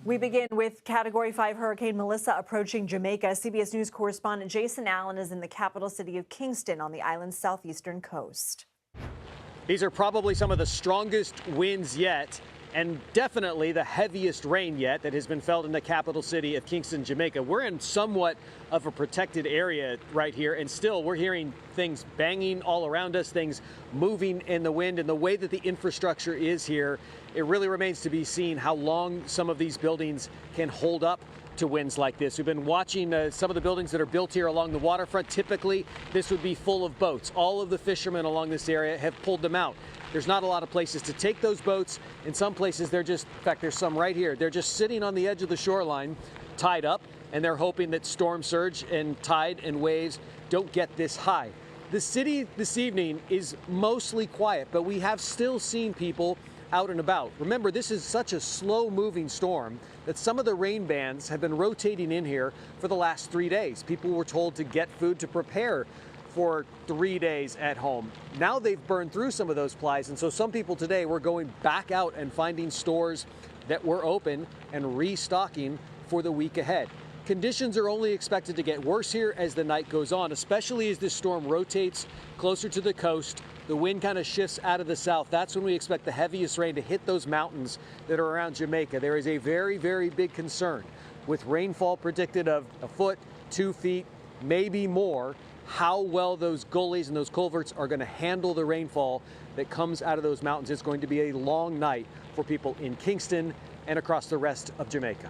We begin with Category 5 Hurricane Melissa approaching Jamaica. CBS News correspondent Jason Allen is in the capital city of Kingston on the island's southeastern coast. These are probably some of the strongest winds yet, and definitely the heaviest rain yet that has been felt in the capital city of Kingston, Jamaica. We're in somewhat of a protected area right here, and still we're hearing things banging all around us, things moving in the wind, and the way that the infrastructure is here, it really remains to be seen how long some of these buildings can hold up to winds like this. We've been watching some of the buildings that are built here along the waterfront. Typically, this would be full of boats. All of the fishermen along this area have pulled them out. There's not a lot of places to take those boats. In some places, they're just, in fact, there's some right here. They're just sitting on the edge of the shoreline, tied up, and they're hoping that storm surge and tide and waves don't get this high. The city this evening is mostly quiet, but we have still seen people out and about. Remember, this is such a slow-moving storm that some of the rain bands have been rotating in here for the last 3 days. People were told to get food to prepare for 3 days at home. Now they've burned through some of those supplies, and so some people today were going back out and finding stores that were open and restocking for the week ahead. Conditions are only expected to get worse here as the night goes on, especially as this storm rotates closer to the coast. The wind kind of shifts out of the south. That's when we expect the heaviest rain to hit those mountains that are around Jamaica. There is a very, very big concern with rainfall predicted of a foot, 2 feet, maybe more. How well those gullies and those culverts are going to handle the rainfall that comes out of those mountains. It's going to be a long night for people in Kingston and across the rest of Jamaica.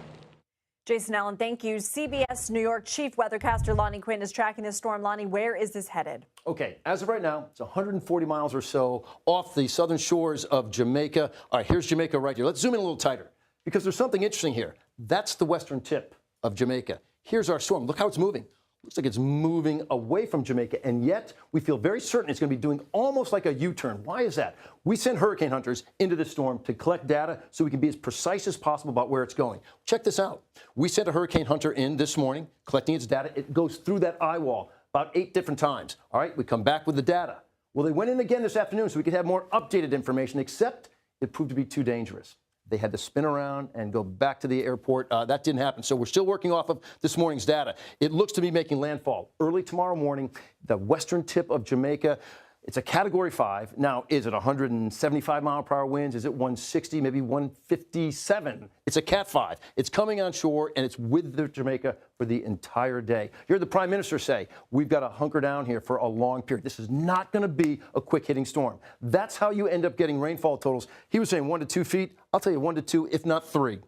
Jason Allen, thank you. CBS New York chief weathercaster Lonnie Quinn is tracking this storm. Lonnie, where is this headed? Okay, as of right now, it's 140 miles or so off the southern shores of Jamaica. All right, here's Jamaica right here. Let's zoom in a little tighter because there's something interesting here. That's the western tip of Jamaica. Here's our storm. Look how it's moving. Looks like it's moving away from Jamaica, and yet we feel very certain it's going to be doing almost like a U-turn. Why is that? We send hurricane hunters into this storm to collect data so we can be as precise as possible about where it's going. Check this out. We sent a hurricane hunter in this morning, collecting its data. It goes through that eye wall about 8 different times. All right, we come back with the data. Well, they went in again this afternoon so we could have more updated information, except it proved to be too dangerous. They had to spin around and go back to the airport. That didn't happen. So we're still working off of this morning's data. It looks to be making landfall early tomorrow morning, the western tip of Jamaica. It's a Category 5. Now, is it 175-mile-per-hour winds? Is it 160, maybe 157? It's a Cat 5. It's coming on shore, and it's with the Jamaica for the entire day. You heard the Prime Minister say, we've got to hunker down here for a long period. This is not going to be a quick-hitting storm. That's how you end up getting rainfall totals. He was saying 1 to 2 feet. I'll tell you 1 to 2, if not 3.